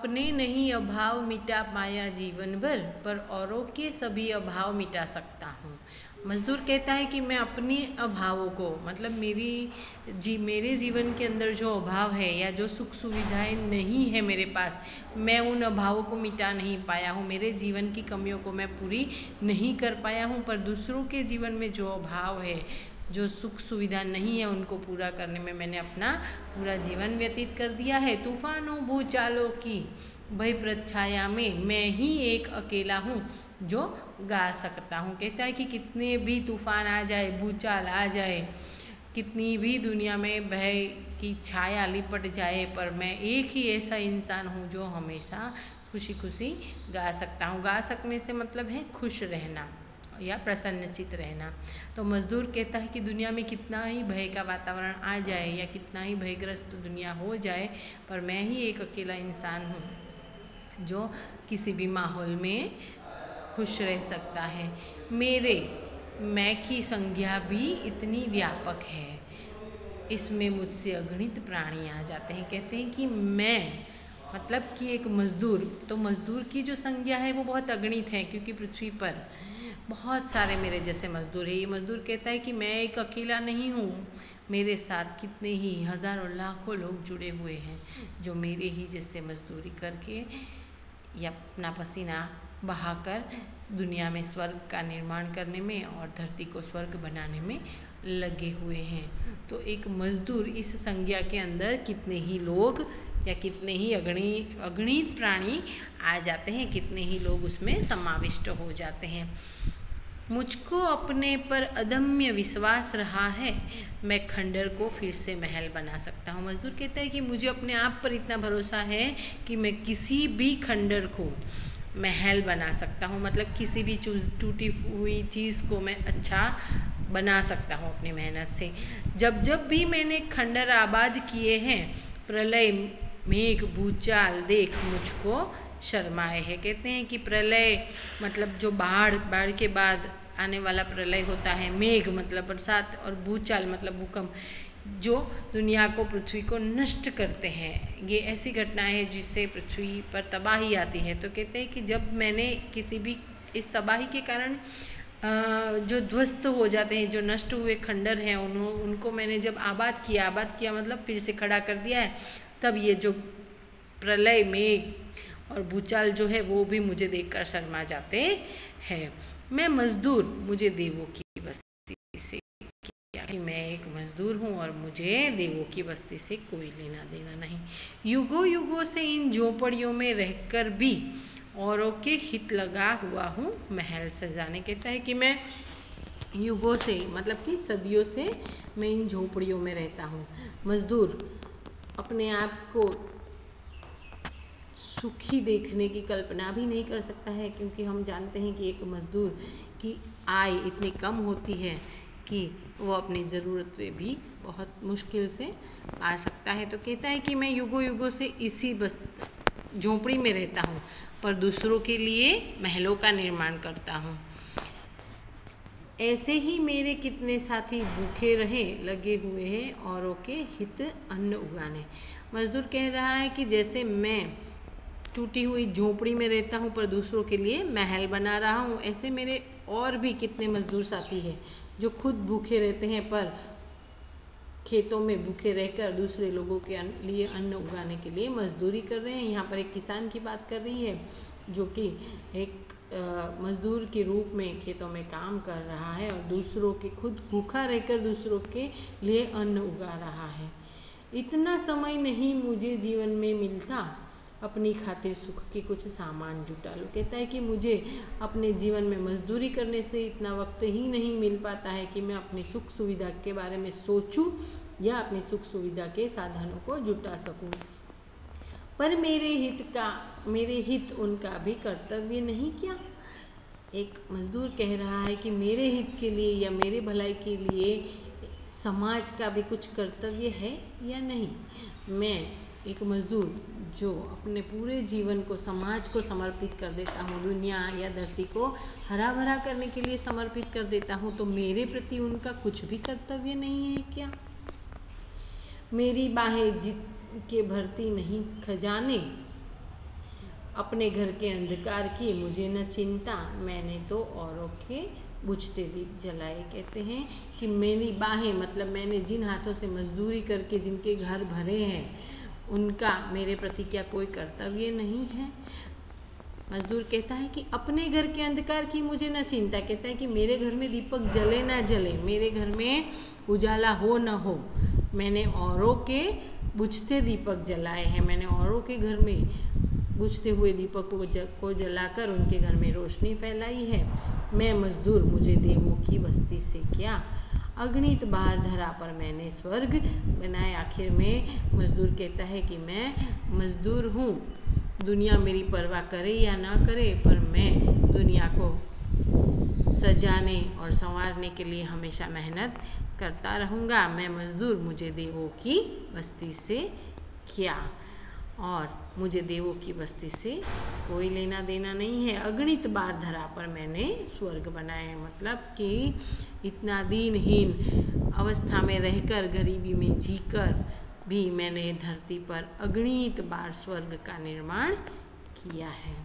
अपने नहीं अभाव मिटा पाया जीवन भर, पर औरों के सभी अभाव मिटा सकता हूँ। मजदूर कहता है कि मैं अपने अभावों को, मतलब मेरे जीवन के अंदर जो अभाव है या जो सुख सुविधाएं नहीं है मेरे पास, मैं उन अभावों को मिटा नहीं पाया हूँ, मेरे जीवन की कमियों को मैं पूरी नहीं कर पाया हूँ। पर दूसरों के जीवन में जो अभाव है, जो सुख सुविधा नहीं है, उनको पूरा करने में मैंने अपना पूरा जीवन व्यतीत कर दिया है। तूफानों भूचालों की भय प्रच्छाया में मैं ही एक अकेला हूँ जो गा सकता हूँ। कहता है कि कितने भी तूफान आ जाए, भूचाल आ जाए, कितनी भी दुनिया में भय की छाया लिपट जाए, पर मैं एक ही ऐसा इंसान हूँ जो हमेशा खुशी खुशी गा सकता हूँ। गा सकने से मतलब है खुश रहना या प्रसन्नचित रहना। तो मजदूर कहता है कि दुनिया में कितना ही भय का वातावरण आ जाए या कितना ही भयग्रस्त दुनिया हो जाए, पर मैं ही एक अकेला इंसान हूँ जो किसी भी माहौल में खुश रह सकता है। मेरे मैं की संज्ञा भी इतनी व्यापक है, इसमें मुझसे अगणित प्राणी आ जाते हैं। कहते हैं कि मैं मतलब कि एक मजदूर, तो मजदूर की जो संज्ञा है वो बहुत अगणित है, क्योंकि पृथ्वी पर बहुत सारे मेरे जैसे मजदूर है। ये मजदूर कहता है कि मैं एक अकेला नहीं हूँ, मेरे साथ कितने ही हजारों लाखों लोग जुड़े हुए हैं जो मेरे ही जैसे मजदूरी करके या अपना पसीना बहाकर दुनिया में स्वर्ग का निर्माण करने में और धरती को स्वर्ग बनाने में लगे हुए हैं। तो एक मजदूर इस संज्ञा के अंदर कितने ही लोग या कितने ही अगणित प्राणी आ जाते हैं, कितने ही लोग उसमें समाविष्ट हो जाते हैं। मुझको अपने पर अदम्य विश्वास रहा है, मैं खंडर को फिर से महल बना सकता हूँ। मजदूर कहता है कि मुझे अपने आप पर इतना भरोसा है कि मैं किसी भी खंडर को महल बना सकता हूँ, मतलब किसी भी टूटी हुई चीज़ को मैं अच्छा बना सकता हूँ अपनी मेहनत से। जब जब भी मैंने खंडर आबाद किए हैं, प्रलय मेघ भूचाल देख मुझको शर्माए है। कहते हैं कि प्रलय मतलब जो बाढ़ के बाद आने वाला प्रलय होता है, मेघ मतलब बरसात और भूचाल मतलब भूकंप, जो दुनिया को, पृथ्वी को नष्ट करते हैं। ये ऐसी घटनाएं हैं जिससे पृथ्वी पर तबाही आती है। तो कहते हैं कि जब मैंने किसी भी इस तबाही के कारण जो ध्वस्त हो जाते हैं, जो नष्ट हुए खंडर हैं, उनको मैंने जब आबाद किया मतलब फिर से खड़ा कर दिया है, तब ये जो प्रलय मेघ और भूचाल जो है वो भी मुझे देखकर शर्मा जाते हैं। मैं मजदूर, मुझे देवों की बस्ती से क्या, कि मैं एक मजदूर हूँ और मुझे देवों की बस्ती से कोई लेना देना नहीं। युगों युगों से इन झोपड़ियों में रहकर भी औरों के हित लगा हुआ हूँ महल सजाने। कहता है कि मैं युगों से मतलब कि सदियों से मैं इन झोपड़ियों में रहता हूँ। मजदूर अपने आप को सुखी देखने की कल्पना भी नहीं कर सकता है, क्योंकि हम जानते हैं कि एक मजदूर की आय इतनी कम होती है कि वो अपनी ज़रूरत पे भी बहुत मुश्किल से आ सकता है। तो कहता है कि मैं युगों युगों से इसी बस झोंपड़ी में रहता हूँ, पर दूसरों के लिए महलों का निर्माण करता हूँ। ऐसे ही मेरे कितने साथी भूखे रहे लगे हुए हैं औरों के हित अन्न उगाने। मजदूर कह रहा है कि जैसे मैं टूटी हुई झोपड़ी में रहता हूँ पर दूसरों के लिए महल बना रहा हूँ, ऐसे मेरे और भी कितने मजदूर साथी हैं जो खुद भूखे रहते हैं पर खेतों में भूखे रहकर दूसरे लोगों के लिए अन्न उगाने के लिए मजदूरी कर रहे हैं। यहाँ पर एक किसान की बात कर रही है जो कि एक मजदूर के रूप में खेतों में काम कर रहा है और दूसरों के, खुद भूखा रहकर दूसरों के लिए अन्न उगा रहा है। इतना समय नहीं मुझे जीवन में मिलता, अपनी खातिर सुख के कुछ सामान जुटा लो। कहता है कि मुझे अपने जीवन में मजदूरी करने से इतना वक्त ही नहीं मिल पाता है कि मैं अपनी सुख सुविधा के बारे में सोचूं या अपनी सुख सुविधा के साधनों को जुटा सकूं। पर मेरे हित उनका भी कर्तव्य नहीं क्या? एक मजदूर कह रहा है कि मेरे हित के लिए या मेरे भलाई के लिए समाज का भी कुछ कर्तव्य है या नहीं। मैं एक मजदूर जो अपने पूरे जीवन को समाज को समर्पित कर देता हूँ, दुनिया या धरती को हरा भरा करने के लिए समर्पित कर देता हूँ, तो मेरे प्रति उनका कुछ भी कर्तव्य नहीं है क्या? मेरी बाहें जीत के भरती नहीं खजाने, अपने घर के अंधकार की मुझे न चिंता, मैंने तो औरों के बुझते दीप जलाए। कहते हैं कि मेरी बाहें, मतलब मैंने जिन हाथों से मजदूरी करके जिनके घर भरे हैं, उनका मेरे प्रति क्या कोई कर्तव्य नहीं है। मजदूर कहता है कि अपने घर के अंधकार की मुझे न चिंता, कहता है कि मेरे घर में दीपक जले ना जले, मेरे घर में उजाला हो न हो, मैंने औरों के बुझते दीपक जलाए हैं, मैंने औरों के घर में बुझते हुए दीपक को जलाकर उनके घर में रोशनी फैलाई है। मैं मजदूर, मुझे देवों की बस्ती से क्या, अगणित बार धरा पर मैंने स्वर्ग बनाए। आखिर में मजदूर कहता है कि मैं मजदूर हूँ, दुनिया मेरी परवाह करे या ना करे, पर मैं दुनिया को सजाने और संवारने के लिए हमेशा मेहनत करता रहूँगा। मैं मजदूर, मुझे देवों की बस्ती से क्या, और मुझे देवों की बस्ती से कोई लेना देना नहीं है। अगणित बार धरा पर मैंने स्वर्ग बनाए, मतलब कि इतना दीनहीन अवस्था में रहकर, गरीबी में जीकर भी मैंने धरती पर अगणित बार स्वर्ग का निर्माण किया है।